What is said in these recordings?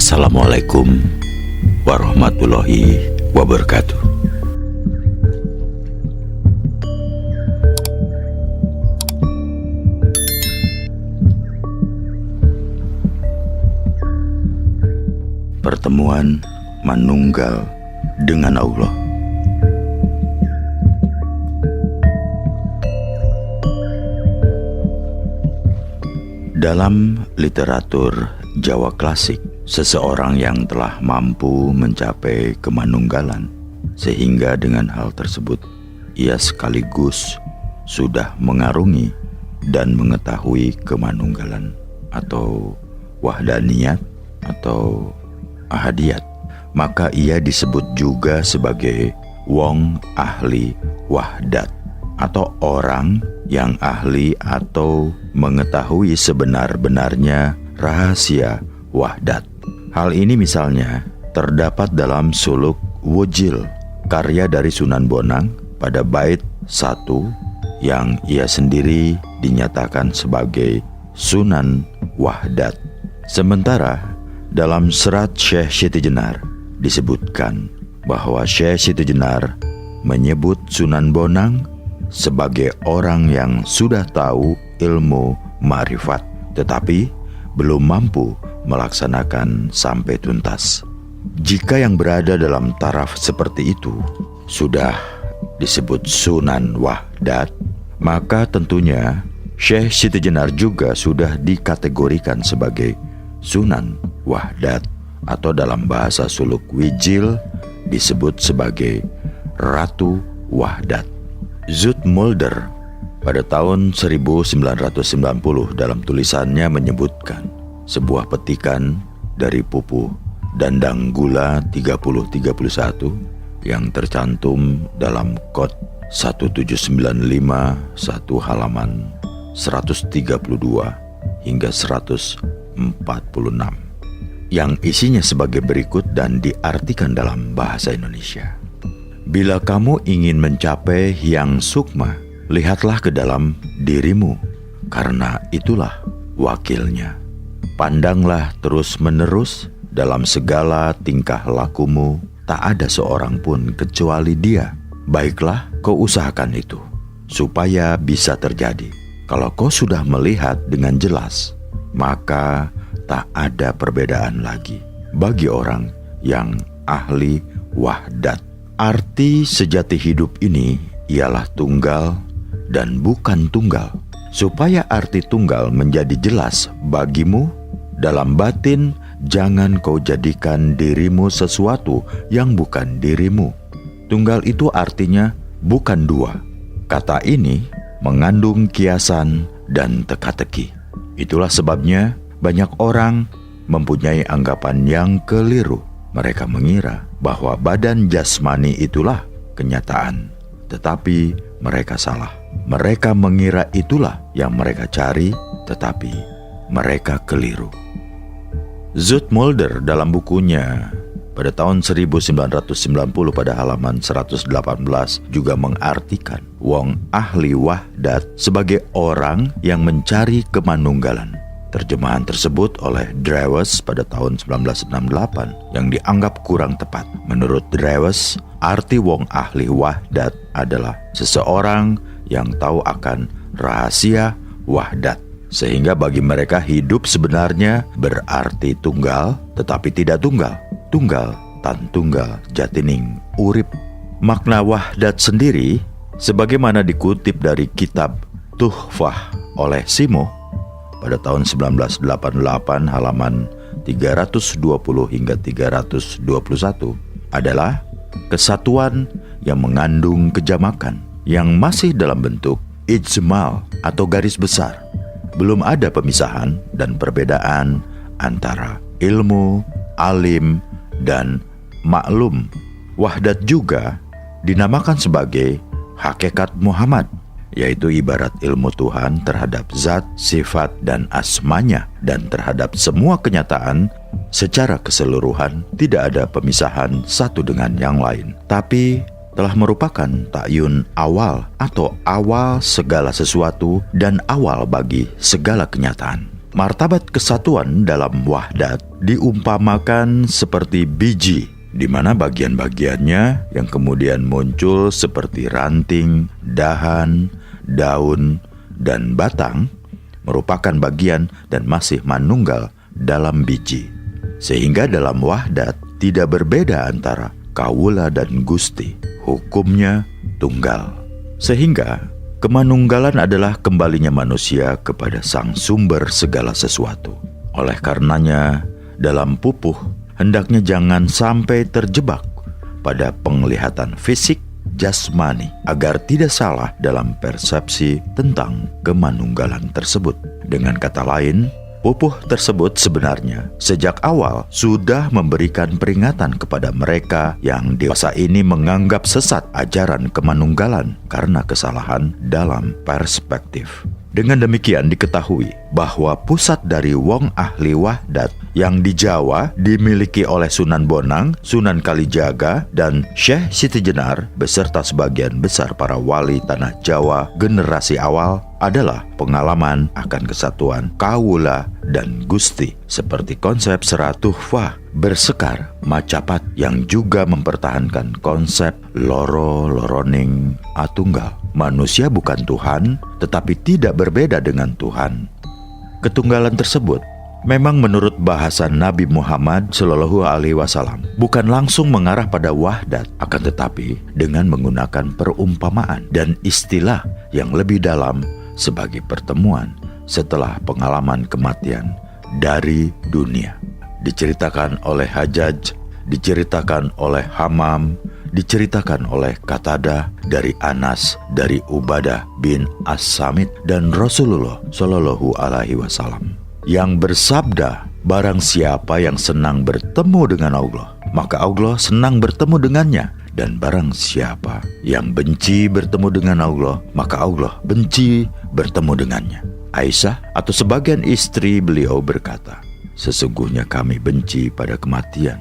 Assalamualaikum warahmatullahi wabarakatuh. Pertemuan manunggal dengan Allah. Dalam literatur Jawa klasik, seseorang yang telah mampu mencapai kemanunggalan, sehingga dengan hal tersebut ia sekaligus sudah mengarungi dan mengetahui kemanunggalan atau wahdaniyat atau ahadiyat, maka ia disebut juga sebagai wong ahli wahdat atau orang yang ahli atau mengetahui sebenar-benarnya rahasia wahdat. Hal ini misalnya terdapat dalam suluk Wujil, karya dari Sunan Bonang pada bait 1 yang ia sendiri dinyatakan sebagai Sunan Wahdat. Sementara dalam serat Syekh Siti Jenar disebutkan bahwa Syekh Siti Jenar menyebut Sunan Bonang sebagai orang yang sudah tahu ilmu ma'rifat, tetapi belum mampu melaksanakan sampai tuntas. Jika yang berada dalam taraf seperti itu sudah disebut Sunan Wahdat, maka tentunya Syekh Siti Jenar juga sudah dikategorikan sebagai Sunan Wahdat, atau dalam bahasa suluk Wijil disebut sebagai Ratu Wahdat. Zoetmulder pada tahun 1990 dalam tulisannya menyebutkan sebuah petikan dari Pupuh Dandang Gula 3031 yang tercantum dalam Kod 1795 halaman 132 hingga 146 yang isinya sebagai berikut dan diartikan dalam bahasa Indonesia. Bila kamu ingin mencapai yang sukma, lihatlah ke dalam dirimu, karena itulah wakilnya. Pandanglah terus-menerus dalam segala tingkah lakumu, tak ada seorang pun kecuali dia. Baiklah, kau usahakan itu, supaya bisa terjadi. Kalau kau sudah melihat dengan jelas, maka tak ada perbedaan lagi bagi orang yang ahli wahdat. Arti sejati hidup ini ialah tunggal dan bukan tunggal. Supaya arti tunggal menjadi jelas bagimu, dalam batin jangan kau jadikan dirimu sesuatu yang bukan dirimu. Tunggal itu artinya bukan dua. Kata ini mengandung kiasan dan teka-teki. Itulah sebabnya banyak orang mempunyai anggapan yang keliru. Mereka mengira bahwa badan jasmani itulah kenyataan, tetapi mereka salah. Mereka mengira itulah yang mereka cari, tetapi mereka keliru. Zoetmulder dalam bukunya pada tahun 1990 pada halaman 118 juga mengartikan wong ahli wahdat sebagai orang yang mencari kemanunggalan. Terjemahan tersebut oleh Drewes pada tahun 1968 yang dianggap kurang tepat. Menurut Drewes, arti wong ahli wahdat adalah seseorang yang tahu akan rahasia wahdat, sehingga bagi mereka hidup sebenarnya berarti tunggal tetapi tidak tunggal. Tunggal tan tunggal jatining urip. Makna wahdat sendiri sebagaimana dikutip dari kitab Tuhfah oleh Simo pada tahun 1988 halaman 320 hingga 321 adalah kesatuan yang mengandung kejamakan yang masih dalam bentuk ijmal atau garis besar. Belum ada pemisahan dan perbedaan antara ilmu, alim, dan maklum. Wahdat juga dinamakan sebagai hakikat Muhammad, yaitu ibarat ilmu Tuhan terhadap zat, sifat, dan asmanya, dan terhadap semua kenyataan secara keseluruhan. Tidak ada pemisahan satu dengan yang lain, tapi telah merupakan ta'yun awal atau awal segala sesuatu dan awal bagi segala kenyataan. Martabat kesatuan dalam wahdat diumpamakan seperti biji, di mana bagian-bagiannya yang kemudian muncul seperti ranting, dahan, daun, dan batang merupakan bagian dan masih manunggal dalam biji. Sehingga dalam wahdat tidak berbeda antara kawula dan Gusti, hukumnya tunggal. Sehingga kemanunggalan adalah kembalinya manusia kepada sang sumber segala sesuatu. Oleh karenanya, dalam pupuh hendaknya jangan sampai terjebak pada penglihatan fisik jasmani agar tidak salah dalam persepsi tentang kemanunggalan tersebut. Dengan kata lain, pupuh tersebut sebenarnya sejak awal sudah memberikan peringatan kepada mereka yang dewasa ini menganggap sesat ajaran kemanunggalan karena kesalahan dalam perspektif. Dengan demikian diketahui bahwa pusat dari wong ahli wahdat yang di Jawa dimiliki oleh Sunan Bonang, Sunan Kalijaga, dan Syekh Siti Jenar beserta sebagian besar para wali tanah Jawa generasi awal adalah pengalaman akan kesatuan kawula dan Gusti seperti konsep seratuhfah bersekar macapat yang juga mempertahankan konsep loro-loroning atunggal. Manusia bukan Tuhan, tetapi tidak berbeda dengan Tuhan. Ketunggalan tersebut memang menurut bahasa Nabi Muhammad SAW bukan langsung mengarah pada wahdat, akan tetapi dengan menggunakan perumpamaan dan istilah yang lebih dalam sebagai pertemuan setelah pengalaman kematian dari dunia. Diceritakan oleh Hajjaj, diceritakan oleh Hammam, diceritakan oleh Qatadah, dari Anas, dari Ubadah bin As-Samit, dan Rasulullah Shallallahu Alaihi Wasallam yang bersabda, barang siapa yang senang bertemu dengan Allah, maka Allah senang bertemu dengannya. Dan barang siapa yang benci bertemu dengan Allah, maka Allah benci bertemu dengannya. Aisyah atau sebagian istri beliau berkata, sesungguhnya kami benci pada kematian.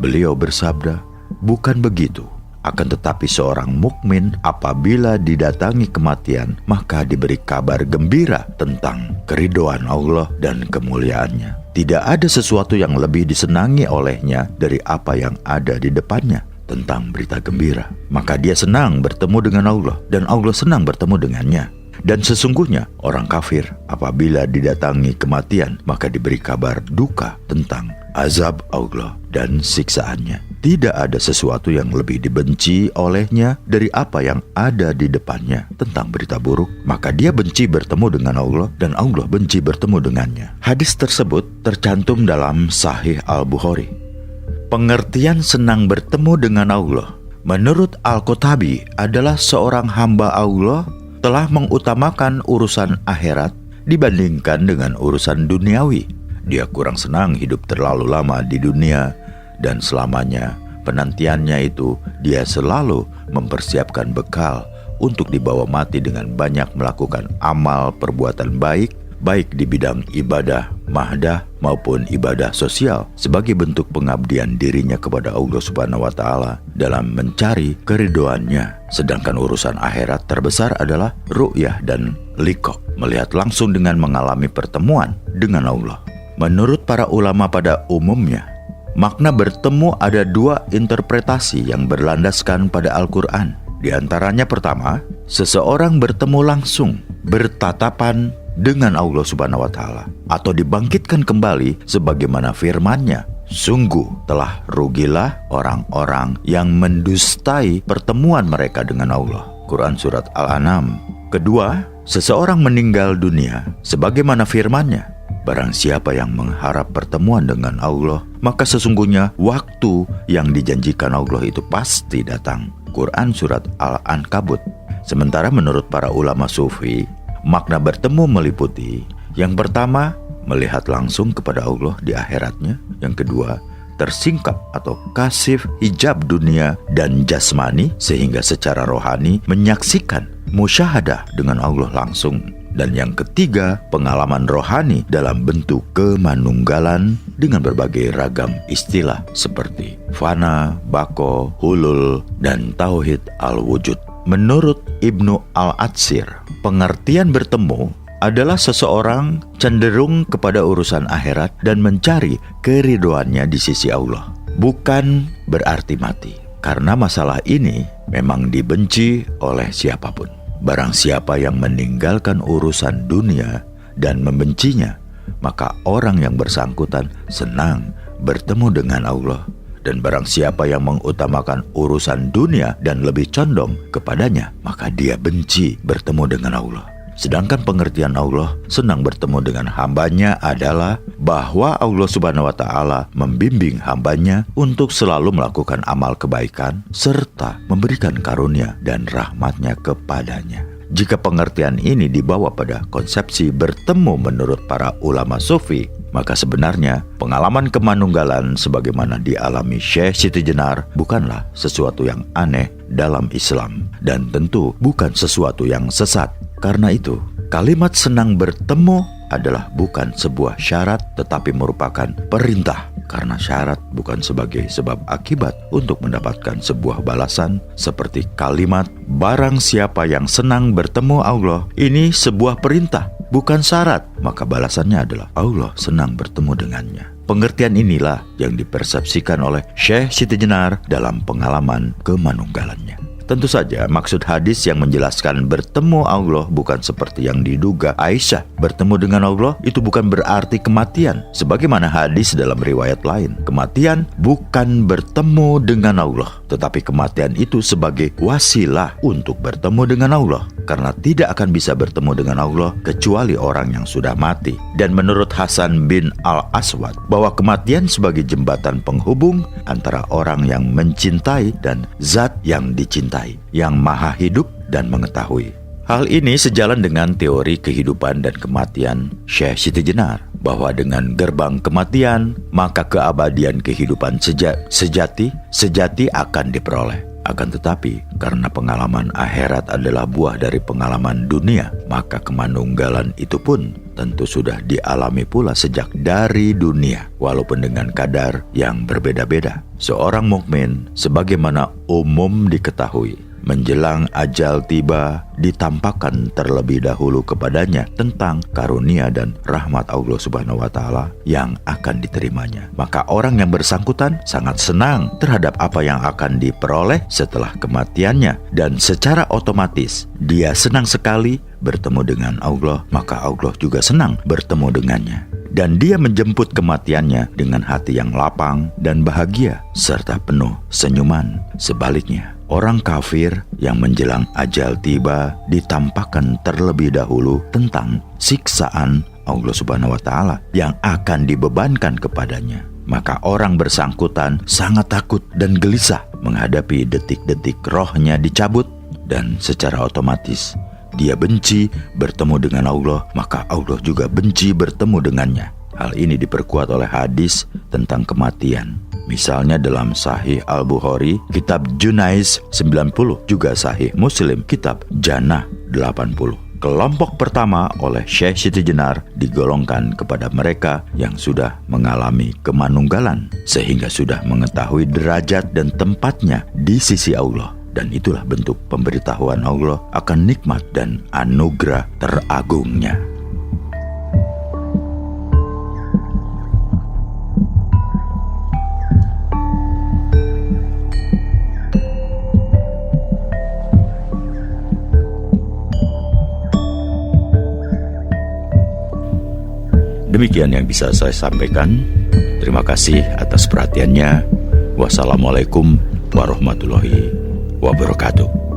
Beliau bersabda, bukan begitu. Akan tetapi seorang mukmin apabila didatangi kematian, maka diberi kabar gembira tentang keridhaan Allah dan kemuliaannya. Tidak ada sesuatu yang lebih disenangi olehnya dari apa yang ada di depannya tentang berita gembira. Maka dia senang bertemu dengan Allah dan Allah senang bertemu dengannya. Dan sesungguhnya orang kafir apabila didatangi kematian, maka diberi kabar duka tentang azab Allah dan siksaannya. Tidak ada sesuatu yang lebih dibenci olehnya dari apa yang ada di depannya tentang berita buruk. Maka dia benci bertemu dengan Allah dan Allah benci bertemu dengannya. Hadis tersebut tercantum dalam Sahih Al-Bukhari. Pengertian senang bertemu dengan Allah menurut Al-Qotabi adalah seorang hamba Allah telah mengutamakan urusan akhirat dibandingkan dengan urusan duniawi. Dia kurang senang hidup terlalu lama di dunia, dan selamanya penantiannya itu dia selalu mempersiapkan bekal untuk dibawa mati dengan banyak melakukan amal perbuatan baik di bidang ibadah mahdah maupun ibadah sosial sebagai bentuk pengabdian dirinya kepada Allah Subhanahu wa Ta'ala dalam mencari keridhoannya. Sedangkan urusan akhirat terbesar adalah ru'yah dan liqa, melihat langsung dengan mengalami pertemuan dengan Allah. Menurut para ulama pada umumnya, makna bertemu ada dua interpretasi yang berlandaskan pada Al-Quran. Di antaranya pertama, seseorang bertemu langsung, bertatapan dengan Allah Subhanahu wa Ta'ala, atau dibangkitkan kembali sebagaimana firman-Nya, sungguh telah rugilah orang-orang yang mendustai pertemuan mereka dengan Allah. Quran Surat Al-An'am. Kedua, seseorang meninggal dunia sebagaimana firman-Nya, barang siapa yang mengharap pertemuan dengan Allah, maka sesungguhnya waktu yang dijanjikan Allah itu pasti datang. Quran Surat Al-Ankabut. Sementara menurut para ulama sufi, makna bertemu meliputi yang pertama, melihat langsung kepada Allah di akhiratnya. Yang kedua, tersingkap atau kasif hijab dunia dan jasmani sehingga secara rohani menyaksikan musyahadah dengan Allah langsung. Dan yang ketiga, pengalaman rohani dalam bentuk kemanunggalan dengan berbagai ragam istilah seperti fana, bako, hulul, dan tauhid al-wujud. Menurut Ibnu Al-Atsir, pengertian bertemu adalah seseorang cenderung kepada urusan akhirat dan mencari keridhoannya di sisi Allah. Bukan berarti mati, karena masalah ini memang dibenci oleh siapapun. Barang siapa yang meninggalkan urusan dunia dan membencinya, maka orang yang bersangkutan senang bertemu dengan Allah. Dan barang siapa yang mengutamakan urusan dunia dan lebih condong kepadanya, maka dia benci bertemu dengan Allah. Sedangkan pengertian Allah senang bertemu dengan hambanya adalah bahwa Allah Subhanahu wa Ta'ala membimbing hambanya untuk selalu melakukan amal kebaikan serta memberikan karunia dan rahmatnya kepadanya. Jika pengertian ini dibawa pada konsepsi bertemu menurut para ulama sufi, maka sebenarnya pengalaman kemanunggalan sebagaimana dialami Syekh Siti Jenar bukanlah sesuatu yang aneh dalam Islam dan tentu bukan sesuatu yang sesat. Karena itu, kalimat senang bertemu adalah bukan sebuah syarat tetapi merupakan perintah. Karena syarat bukan sebagai sebab akibat untuk mendapatkan sebuah balasan, seperti kalimat barang siapa yang senang bertemu Allah. Ini sebuah perintah, bukan syarat, maka balasannya adalah Allah senang bertemu dengannya. Pengertian inilah yang dipersepsikan oleh Syekh Siti Jenar dalam pengalaman kemanunggalannya. Tentu saja maksud hadis yang menjelaskan bertemu Allah bukan seperti yang diduga Aisyah. Bertemu dengan Allah itu bukan berarti kematian. Sebagaimana hadis dalam riwayat lain, kematian bukan bertemu dengan Allah, tetapi kematian itu sebagai wasilah untuk bertemu dengan Allah. Karena tidak akan bisa bertemu dengan Allah kecuali orang yang sudah mati. Dan menurut Hasan bin Al-Aswad, bahwa kematian sebagai jembatan penghubung antara orang yang mencintai dan zat yang dicintai, yang maha hidup dan mengetahui. Hal ini sejalan dengan teori kehidupan dan kematian Syekh Siti Jenar, bahwa dengan gerbang kematian, maka keabadian kehidupan sejati akan diperoleh. Akan tetapi, karena pengalaman akhirat adalah buah dari pengalaman dunia, maka kemanunggalan itu pun tentu sudah dialami pula sejak dari dunia, walaupun dengan kadar yang berbeda-beda. Seorang mukmin, sebagaimana umum diketahui, menjelang ajal tiba, ditampakkan terlebih dahulu kepadanya tentang karunia dan rahmat Allah Subhanahu wa Ta'ala yang akan diterimanya. Maka orang yang bersangkutan sangat senang terhadap apa yang akan diperoleh setelah kematiannya, dan secara otomatis dia senang sekali bertemu dengan Allah, maka Allah juga senang bertemu dengannya. Dan dia menjemput kematiannya dengan hati yang lapang dan bahagia serta penuh senyuman. Sebaliknya, orang kafir yang menjelang ajal tiba ditampakkan terlebih dahulu tentang siksaan Allah Subhanahu wa Ta'ala yang akan dibebankan kepadanya. Maka orang bersangkutan sangat takut dan gelisah menghadapi detik-detik rohnya dicabut, dan secara otomatis dia benci bertemu dengan Allah, maka Allah juga benci bertemu dengannya. Hal ini diperkuat oleh hadis tentang kematian. Misalnya dalam Sahih Al-Bukhari, Kitab Junais 90, juga Sahih Muslim, Kitab Jannah 80. Kelompok pertama oleh Syekh Siti Jenar digolongkan kepada mereka yang sudah mengalami kemanunggalan, sehingga sudah mengetahui derajat dan tempatnya di sisi Allah. Dan itulah bentuk pemberitahuan Allah akan nikmat dan anugerah teragungnya. Demikian yang bisa saya sampaikan. Terima kasih atas perhatiannya. Wassalamualaikum warahmatullahi wabarakatuh.